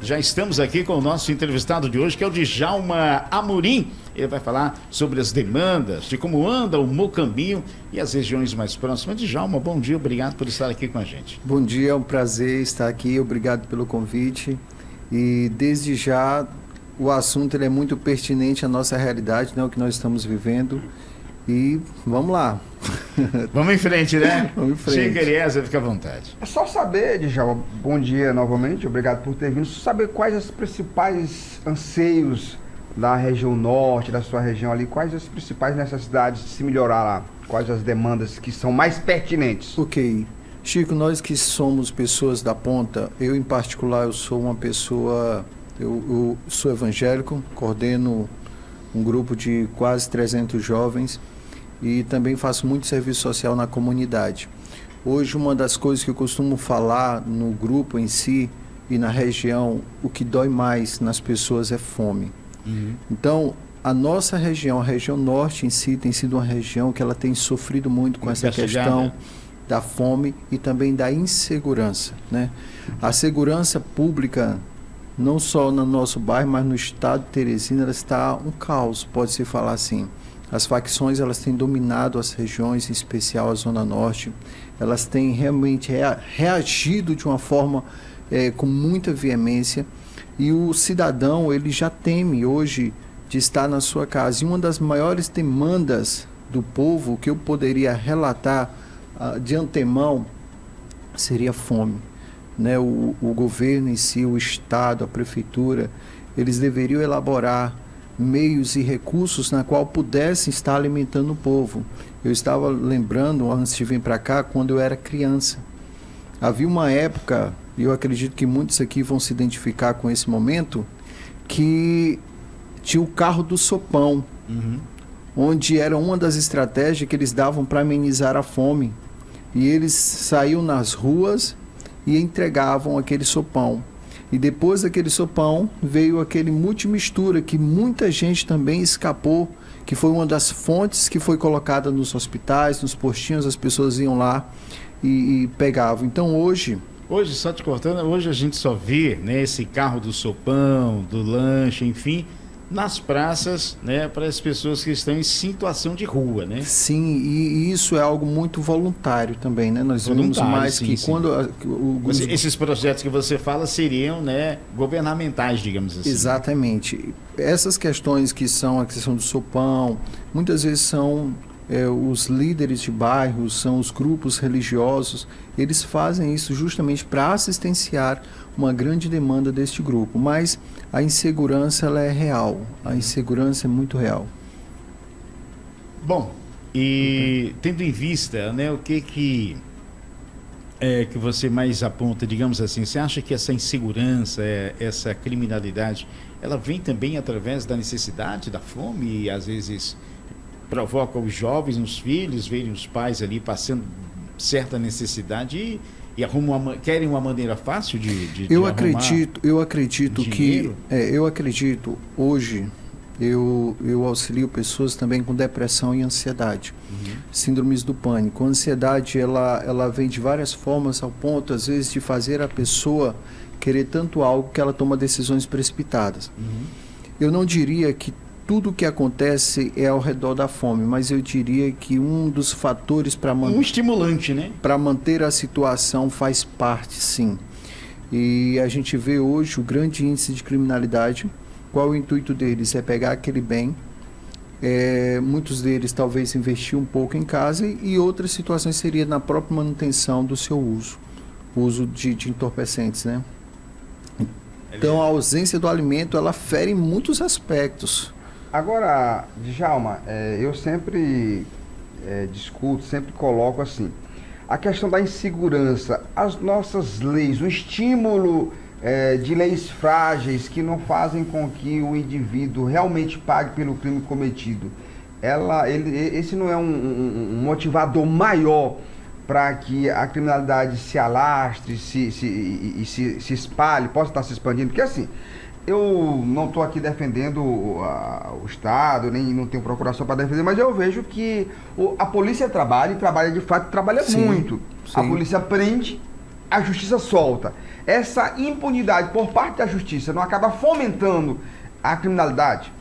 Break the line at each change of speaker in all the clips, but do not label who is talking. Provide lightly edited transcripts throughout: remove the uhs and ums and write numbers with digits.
já estamos aqui com o nosso entrevistado de hoje, que é o Djalma Amorim. Ele vai falar sobre as demandas, de como anda o Mocambinho e as regiões mais próximas. Djalma, bom dia, obrigado por estar aqui com a gente.
Bom dia, é um prazer estar aqui, obrigado pelo convite. E desde já o assunto ele é muito pertinente à nossa realidade, né, o que nós estamos vivendo. E vamos lá.
Vamos em frente, né?
Vamos em frente.
Chega, Eliezer, fica à vontade.
É só saber, Djalma, bom dia novamente, obrigado por ter vindo. Saber quais os principais anseios da região norte, da sua região ali, quais as principais necessidades de se melhorar lá, quais as demandas que são mais pertinentes.
Ok. Chico, nós que somos pessoas da ponta, eu em particular, eu sou uma pessoa, eu sou evangélico, coordeno um grupo de quase 300 jovens e também faço muito serviço social na comunidade. Hoje, uma das coisas que eu costumo falar no grupo em si e na região, o que dói mais nas pessoas é fome. Então, a nossa região, a região norte em si, tem sido uma região que ela tem sofrido muito com essa questão da fome e também da insegurança, né? A segurança pública, não só no nosso bairro, mas no estado de Teresina, ela está um caos, pode-se falar assim. As facções, elas têm dominado as regiões, em especial a Zona Norte. Elas têm realmente reagido de uma forma com muita veemência. E o cidadão, ele já teme hoje de estar na sua casa. E uma das maiores demandas do povo, que eu poderia relatar de antemão, seria fome. Né? O governo em si, o Estado, a Prefeitura, eles deveriam elaborar meios e recursos na qual pudessem estar alimentando o povo. Eu estava lembrando, antes de vir para cá, quando eu era criança. Havia uma época, e eu acredito que muitos aqui vão se identificar com esse momento, que tinha o carro do sopão, onde era uma das estratégias que eles davam para amenizar a fome. E eles saíam nas ruas e entregavam aquele sopão. E depois daquele sopão veio aquele multimistura que muita gente também escapou, que foi uma das fontes que foi colocada nos hospitais, nos postinhos, as pessoas iam lá e pegavam. Então hoje,
só te cortando, hoje a gente só vê, né, esse carro do sopão, do lanche, enfim, nas praças, né, para as pessoas que estão em situação de rua, né?
Sim, e isso é algo muito voluntário também, né? Nós vimos mais
sim,
que
sim.
quando
Esses projetos que você fala seriam, né, governamentais, digamos assim.
Exatamente. Essas questões que são a questão do sopão, muitas vezes são os líderes de bairros, são os grupos religiosos, eles fazem isso justamente para assistenciar uma grande demanda deste grupo, mas a insegurança ela é real, a insegurança é muito real.
Bom, e tendo em vista, né, o que você mais aponta, digamos assim, você acha que essa insegurança, essa criminalidade, ela vem também através da necessidade, da fome, e às vezes provoca os jovens, os filhos, verem os pais ali passando certa necessidade e querem uma maneira fácil de
eu acredito
dinheiro?
Eu acredito hoje eu auxilio pessoas também com depressão e ansiedade, síndromes do pânico. A ansiedade ela vem de várias formas, ao ponto às vezes de fazer a pessoa querer tanto algo que ela toma decisões precipitadas. Eu não diria que tudo o que acontece é ao redor da fome, mas eu diria que um dos fatores para
um estimulante, né?
Para manter a situação faz parte, sim. E a gente vê hoje o grande índice de criminalidade. Qual o intuito deles? É pegar aquele bem, muitos deles talvez investir um pouco em casa e outras situações seria na própria manutenção do seu uso de entorpecentes, né? Então a ausência do alimento ela fere em muitos aspectos.
Agora, Djalma, eu sempre discuto, sempre coloco assim, a questão da insegurança, as nossas leis, o estímulo de leis frágeis que não fazem com que o indivíduo realmente pague pelo crime cometido, esse não é um motivador maior para que a criminalidade se alastre, se espalhe, possa estar se expandindo? Porque assim, eu não estou aqui defendendo o Estado, nem não tenho procuração para defender, mas eu vejo que a polícia trabalha de fato, trabalha
Sim,
muito.
sim.
A polícia prende, a justiça solta. essa impunidade por parte da justiça não acaba fomentando a criminalidade?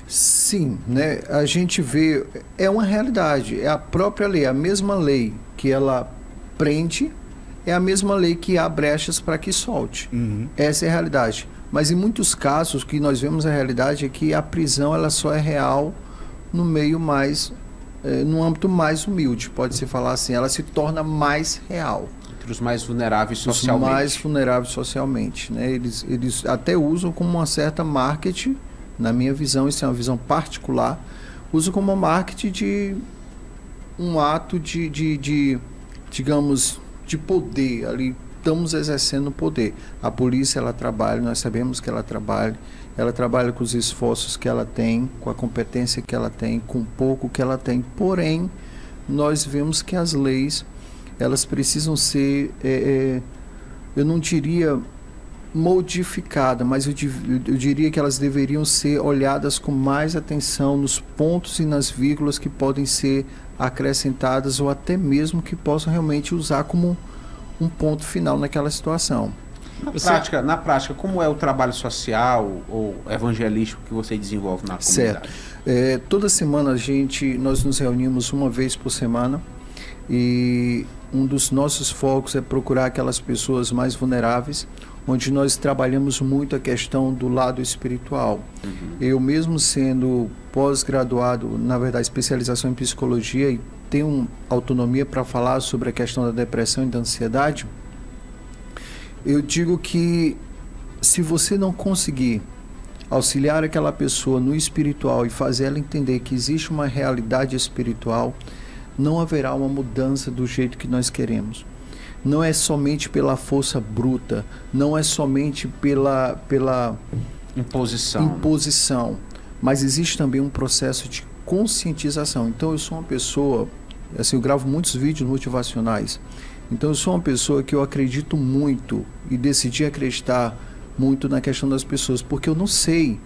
Sim, né? A gente vê, é uma realidade, é a própria lei, a mesma lei que ela prende, é a mesma lei que há brechas para que solte. Essa é a realidade. Mas em muitos casos, o que nós vemos a realidade é que a prisão ela só é real no meio mais, no âmbito mais humilde, pode-se falar assim, ela se torna mais real.
Entre os mais vulneráveis socialmente.
Os mais vulneráveis socialmente, né? Eles até usam como uma certa marketing, na minha visão, isso é uma visão particular, usam como marketing de um ato digamos, de poder ali. Estamos exercendo poder. A polícia, ela trabalha, nós sabemos que ela trabalha com os esforços que ela tem, com a competência que ela tem, com o pouco que ela tem. Porém, nós vemos que as leis, elas precisam ser, eu não diria modificadas, mas eu diria que elas deveriam ser olhadas com mais atenção nos pontos e nas vírgulas que podem ser acrescentadas ou até mesmo que possam realmente usar como um ponto final naquela situação.
Na prática, como é o trabalho social ou evangelístico que você desenvolve na comunidade?
Certo. Toda semana nós nos reunimos uma vez por semana e um dos nossos focos é procurar aquelas pessoas mais vulneráveis, onde nós trabalhamos muito a questão do lado espiritual. Eu mesmo sendo pós-graduado, na verdade, especialização em psicologia e tenho autonomia para falar sobre a questão da depressão e da ansiedade, eu digo que se você não conseguir auxiliar aquela pessoa no espiritual e fazer ela entender que existe uma realidade espiritual, não haverá uma mudança do jeito que nós queremos. Não é somente pela força bruta, não é somente pela imposição, mas existe também um processo de conscientização. Então eu sou uma pessoa, assim, eu gravo muitos vídeos motivacionais, então eu sou uma pessoa que eu acredito muito e decidi acreditar muito na questão das pessoas, porque eu não sei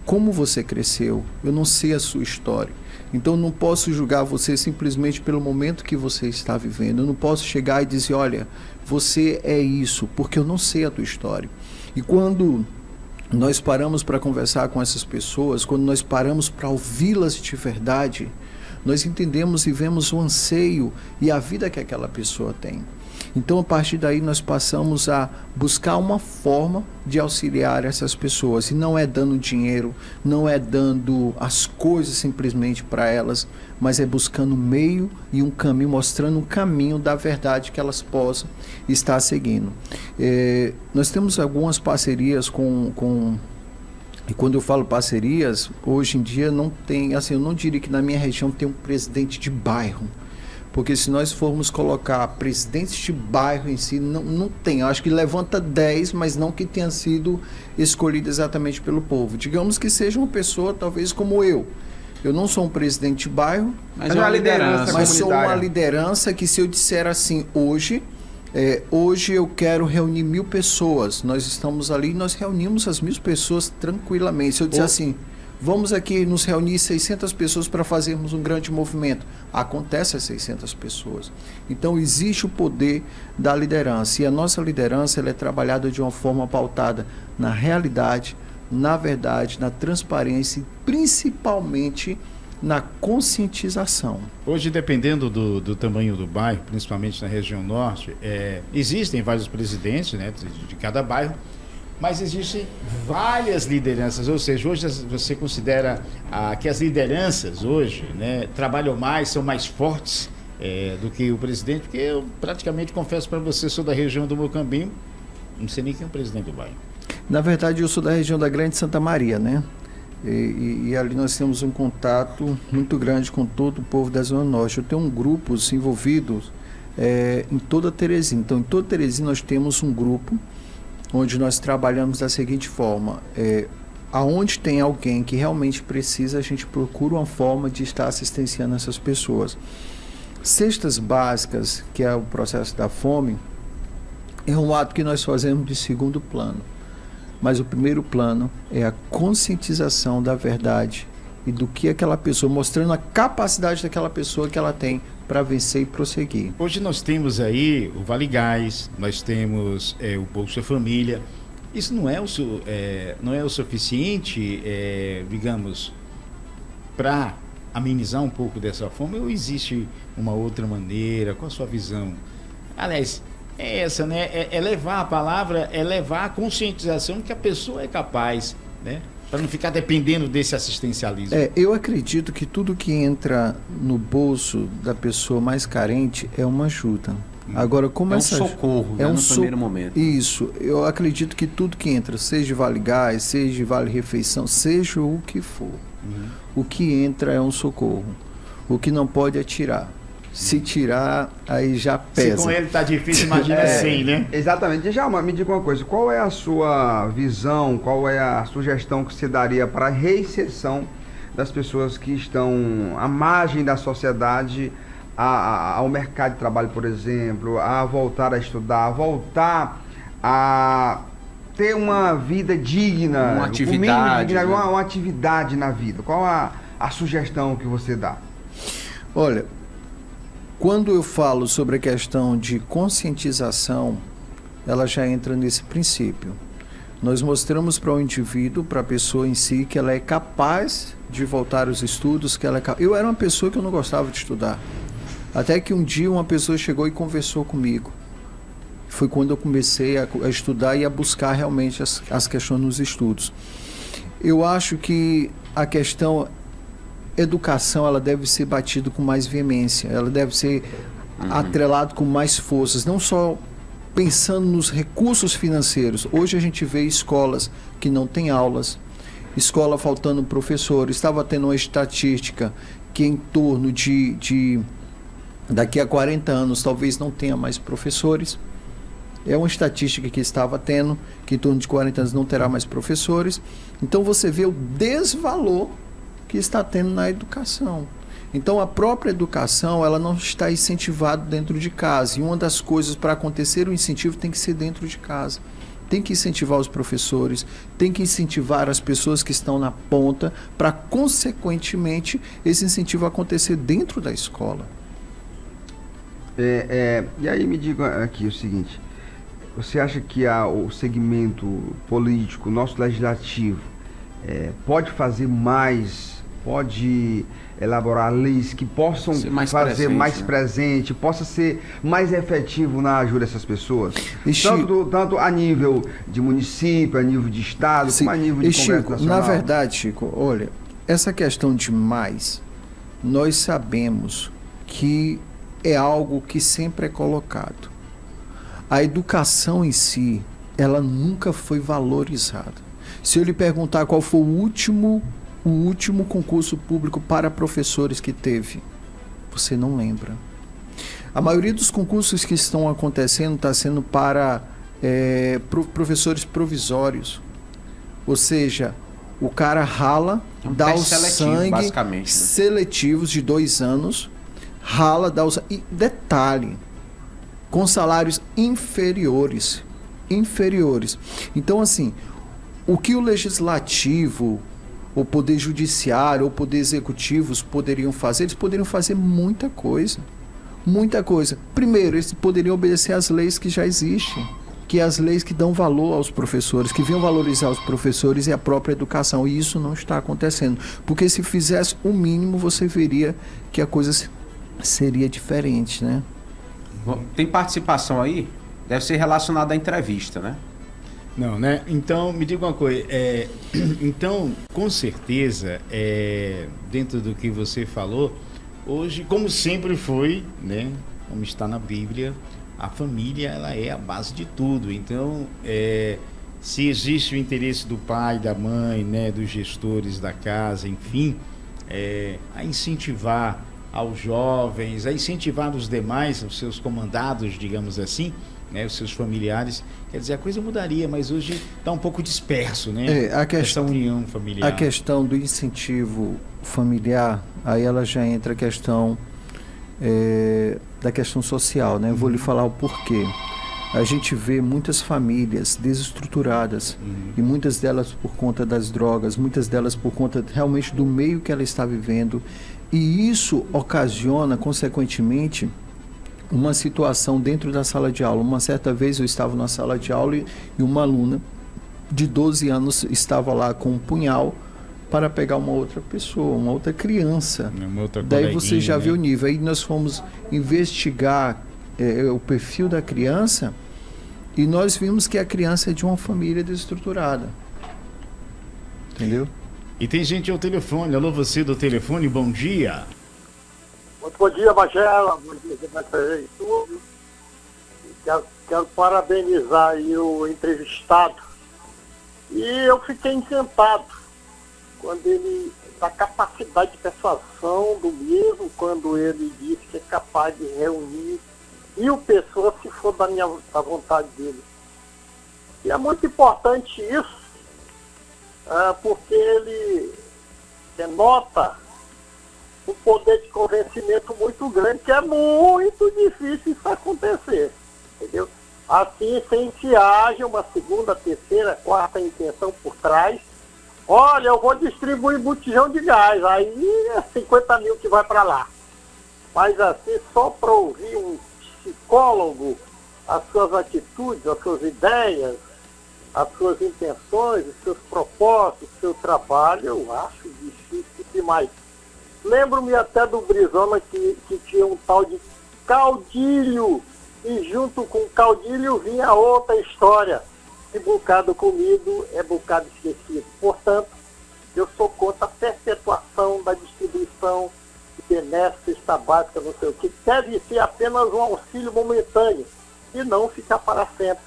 como você cresceu, eu não sei a sua história. Então eu não posso julgar você simplesmente pelo momento que você está vivendo. Eu não posso chegar e dizer, olha, você é isso, porque eu não sei a tua história. E quando nós paramos para conversar com essas pessoas, quando nós paramos para ouvi-las de verdade, nós entendemos e vemos o anseio e a vida que aquela pessoa tem. Então, a partir daí, nós passamos a buscar uma forma de auxiliar essas pessoas. E não é dando dinheiro, não é dando as coisas simplesmente para elas, mas é buscando um meio e um caminho, mostrando um caminho da verdade que elas possam estar seguindo. Nós temos algumas parcerias e quando eu falo parcerias, hoje em dia não tem, assim, eu não diria que na minha região tem um presidente de bairro. Porque se nós formos colocar presidentes de bairro em si, não tem. Eu acho que levanta 10, mas não que tenha sido escolhido exatamente pelo povo. Digamos que seja uma pessoa, talvez como eu. Eu não sou um presidente de bairro,
mas é uma liderança.
Mas sou uma liderança que, se eu disser assim, hoje eu quero reunir 1000 pessoas. Nós estamos ali e nós reunimos as 1000 pessoas tranquilamente. Se eu disser assim, vamos aqui nos reunir 600 pessoas para fazermos um grande movimento. Acontece as 600 pessoas. Então, existe o poder da liderança. E a nossa liderança ela é trabalhada de uma forma pautada na realidade, na verdade, na transparência e principalmente na conscientização.
Hoje, dependendo do tamanho do bairro, principalmente na região norte, existem vários presidentes, né, de cada bairro, mas existem várias lideranças, ou seja, hoje você considera que as lideranças hoje, né, trabalham mais, são mais fortes do que o presidente, porque eu praticamente confesso para você, sou da região do Mocambinho, não sei nem quem é o presidente do bairro.
Na verdade, eu sou da região da Grande Santa Maria, né? E ali nós temos um contato muito grande com todo o povo da Zona Norte. Eu tenho grupos envolvidos em toda Teresina. Então, em toda Teresina nós temos um grupo onde nós trabalhamos da seguinte forma: aonde tem alguém que realmente precisa, a gente procura uma forma de estar assistenciando essas pessoas. Cestas básicas, que é o processo da fome, é um ato que nós fazemos de segundo plano. Mas o primeiro plano é a conscientização da verdade e do que aquela pessoa, mostrando a capacidade daquela pessoa que ela tem para vencer e prosseguir.
Hoje nós temos aí o Vale Gás, nós temos o Bolsa Família. Isso não é o suficiente, digamos, para amenizar um pouco dessa fome, ou existe uma outra maneira? Qual a sua visão? Aliás, é essa, né? É levar a palavra, é levar a conscientização que a pessoa é capaz, né? Para não ficar dependendo desse assistencialismo.
Eu acredito que tudo que entra no bolso da pessoa mais carente é uma ajuda. Agora, como
é um socorro, né, no primeiro momento.
Isso, eu acredito que tudo que entra, seja de Vale Gás, seja de Vale Refeição, seja o que for, o que entra é um socorro. O que não pode é tirar. Se tirar, aí já pesa.
Se com ele tá difícil, imagina sem, né?
Exatamente. Djalma, me diga uma coisa, qual é a sua visão, qual é a sugestão que você daria para a reinserção das pessoas que estão à margem da sociedade, ao mercado de trabalho, por exemplo, a voltar a estudar, a voltar a ter uma vida digna,
uma atividade,
digna, uma atividade na vida? Qual a sugestão que você dá?
Olha, quando eu falo sobre a questão de conscientização, ela já entra nesse princípio. Nós mostramos para o indivíduo, para a pessoa em si, que ela é capaz de voltar aos estudos, que ela Eu era uma pessoa que eu não gostava de estudar. Até que um dia uma pessoa chegou e conversou comigo. Foi quando eu comecei a estudar e a buscar realmente as questões nos estudos. Eu acho que a questão educação, ela deve ser batida com mais veemência, ela deve ser atrelada com mais forças, não só pensando nos recursos financeiros. Hoje a gente vê escolas que não têm aulas, escola faltando professores. Estava tendo uma estatística que em torno de daqui a 40 anos talvez não tenha mais professores. É uma estatística que estava tendo, que em torno de 40 anos não terá mais professores. Então você vê o desvalor que está tendo na educação. Então a própria educação, ela não está incentivada dentro de casa, e uma das coisas para acontecer o incentivo tem que ser dentro de casa. Tem que incentivar os professores, tem que incentivar as pessoas que estão na ponta, para consequentemente esse incentivo acontecer dentro da escola.
E aí me diga aqui o seguinte, você acha que o segmento político, nosso legislativo, pode fazer mais, pode elaborar leis que possam fazer mais presente, possa ser mais efetivo na ajuda dessas pessoas? Tanto a nível de município, a nível de estado, como a nível de Congresso Nacional.
Na verdade, Chico, olha, essa questão de mais, nós sabemos que é algo que sempre é colocado. A educação em si, ela nunca foi valorizada. Se eu lhe perguntar qual foi o último concurso público para professores que teve, você não lembra. A maioria dos concursos que estão acontecendo está sendo para professores provisórios. Ou seja, o cara rala, dá o sangue,
né?
Seletivos de 2 anos, rala, dá o sangue. E detalhe, com salários inferiores. Então, assim, o que o legislativo, o poder judiciário, ou o poder executivo poderiam fazer? Eles poderiam fazer muita coisa. Primeiro, eles poderiam obedecer às leis que já existem, que é as leis que dão valor aos professores, que venham valorizar os professores e a própria educação. E isso não está acontecendo. Porque se fizesse o mínimo, você veria que a coisa seria diferente, né?
Tem participação aí? Deve ser relacionada à entrevista, né?
Não, né? Então, me diga uma coisa. Então, com certeza, dentro do que você falou, hoje, como sempre foi, né? Como está na Bíblia, a família, ela é a base de tudo. Então, se existe o interesse do pai, da mãe, né? Dos gestores da casa, enfim, a incentivar aos jovens, a incentivar os demais, os seus comandados, digamos assim, né, os seus familiares, quer dizer, a coisa mudaria, mas hoje está um pouco disperso, né? Essa união familiar.
A questão do incentivo familiar, aí ela já entra a questão da questão social, né? Vou lhe falar o porquê. A gente vê muitas famílias desestruturadas, e muitas delas por conta das drogas, muitas delas por conta realmente do meio que ela está vivendo, E isso ocasiona, consequentemente, uma situação dentro da sala de aula. Uma certa vez eu estava na sala de aula e uma aluna de 12 anos estava lá com um punhal para pegar uma outra pessoa, uma outra criança.
Uma outra
Daí você já
né?
vê o nível. Aí nós fomos investigar o perfil da criança e nós vimos que a criança é de uma família desestruturada. Entendeu?
E tem gente ao telefone. Alô, você do telefone, bom dia.
Muito bom dia, Magela. Bom dia, secretário de tudo. Quero parabenizar aí o entrevistado. E eu fiquei encantado quando ele, da capacidade de persuasão do mesmo, quando ele disse que é capaz de reunir 1000 pessoas se for da vontade dele. E é muito importante isso, porque ele denota um poder de convencimento muito grande, que é muito difícil isso acontecer, entendeu? Assim, sem que haja uma segunda, terceira, quarta intenção por trás. Olha, eu vou distribuir botijão de gás, aí é 50 mil que vai para lá. Mas assim, só para ouvir um psicólogo, as suas atitudes, as suas ideias, as suas intenções, os seus propósitos, o seu trabalho, eu acho difícil demais. Lembro-me até do Brizola que tinha um tal de caudilho, e junto com o caudilho vinha outra história. E bocado comido é bocado esquecido. Portanto, eu sou contra a perpetuação da distribuição de benéficos, cesta básica, não sei o que. Deve ser apenas um auxílio momentâneo e não ficar para sempre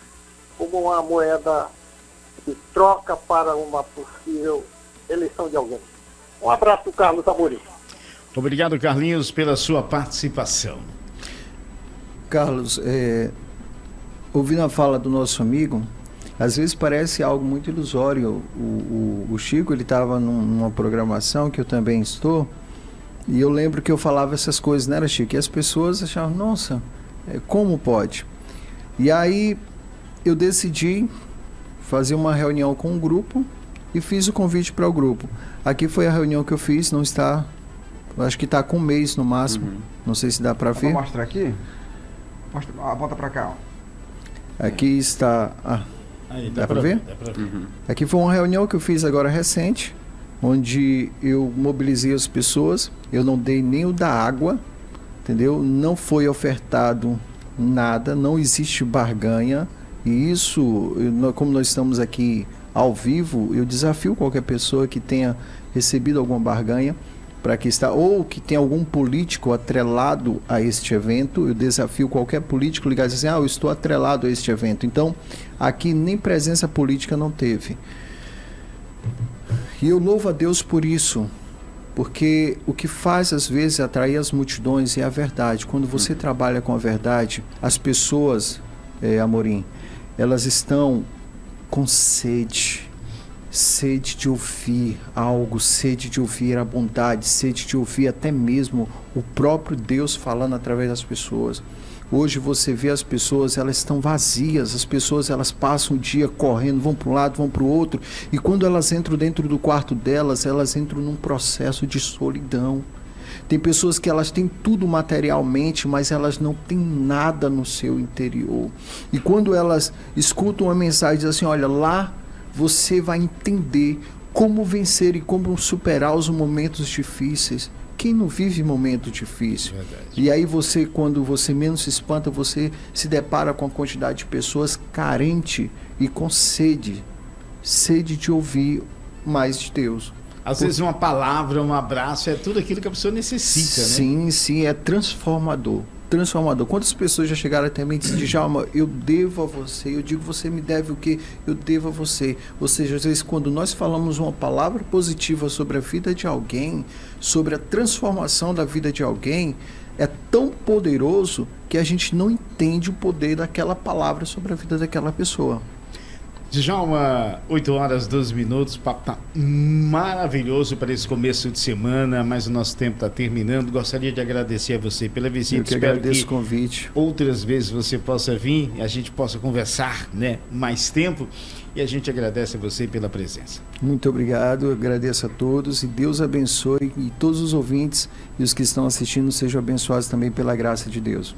como uma moeda de troca para uma possível eleição de alguém. Um abraço, Carlos Amorim.
Obrigado, Carlinhos, pela sua participação.
Carlos, ouvindo a fala do nosso amigo, às vezes parece algo muito ilusório. O Chico, ele estava numa programação que eu também estou, e eu lembro que eu falava essas coisas, não era, Chico? E as pessoas achavam, nossa, como pode? E aí eu decidi fazer uma reunião com um grupo e fiz o convite para o grupo. Aqui foi a reunião que eu fiz, não está, acho que está com um mês no máximo, não sei se dá para ver.
Vou mostrar aqui? Aponta para cá, ó.
Aqui está...
Aí,
dá para ver?
Dá pra ver.
Aqui foi uma reunião que eu fiz agora recente, onde eu mobilizei as pessoas, eu não dei nem o da água, entendeu? Não foi ofertado nada, não existe barganha, e isso, como nós estamos aqui ao vivo, eu desafio qualquer pessoa que tenha recebido alguma barganha, para que está, ou que tem algum político atrelado a este evento, eu desafio qualquer político ligar e dizer assim, eu estou atrelado a este evento. Então, aqui nem presença política não teve. E eu louvo a Deus por isso, porque o que faz às vezes atrair as multidões é a verdade. Quando você trabalha com a verdade, as pessoas, Amorim, elas estão com sede de ouvir algo, sede de ouvir a bondade, sede de ouvir até mesmo o próprio Deus falando através das pessoas. Hoje você vê as pessoas, elas estão vazias, as pessoas elas passam o dia correndo, vão para um lado, vão para o outro, e quando elas entram dentro do quarto delas, elas entram num processo de solidão. Tem pessoas que elas têm tudo materialmente, mas elas não têm nada no seu interior. E quando elas escutam uma mensagem, dizem assim, olha, lá você vai entender como vencer e como superar os momentos difíceis. Quem não vive momento difícil?
Verdade.
E aí você, quando você menos se espanta, você se depara com a quantidade de pessoas carente e com sede de ouvir mais de Deus.
Às vezes uma palavra, um abraço, é tudo aquilo que a pessoa necessita, né?
Sim, é transformador. Quantas pessoas já chegaram até mim e disseram, Djalma, eu devo a você, eu digo, você me deve o quê? Eu devo a você. Ou seja, às vezes quando nós falamos uma palavra positiva sobre a vida de alguém, sobre a transformação da vida de alguém, é tão poderoso que a gente não entende o poder daquela palavra sobre a vida daquela pessoa.
Djalma, 8 horas 12 minutos, o papo tá maravilhoso para esse começo de semana, mas o nosso tempo está terminando. Gostaria de agradecer a você pela visita.
Eu que
Espero
agradeço
que
o convite.
outras vezes você possa vir e a gente possa conversar, né, mais tempo. E a gente agradece a você pela presença.
Muito obrigado, eu agradeço a todos e Deus abençoe, e todos os ouvintes e os que estão assistindo sejam abençoados também pela graça de Deus.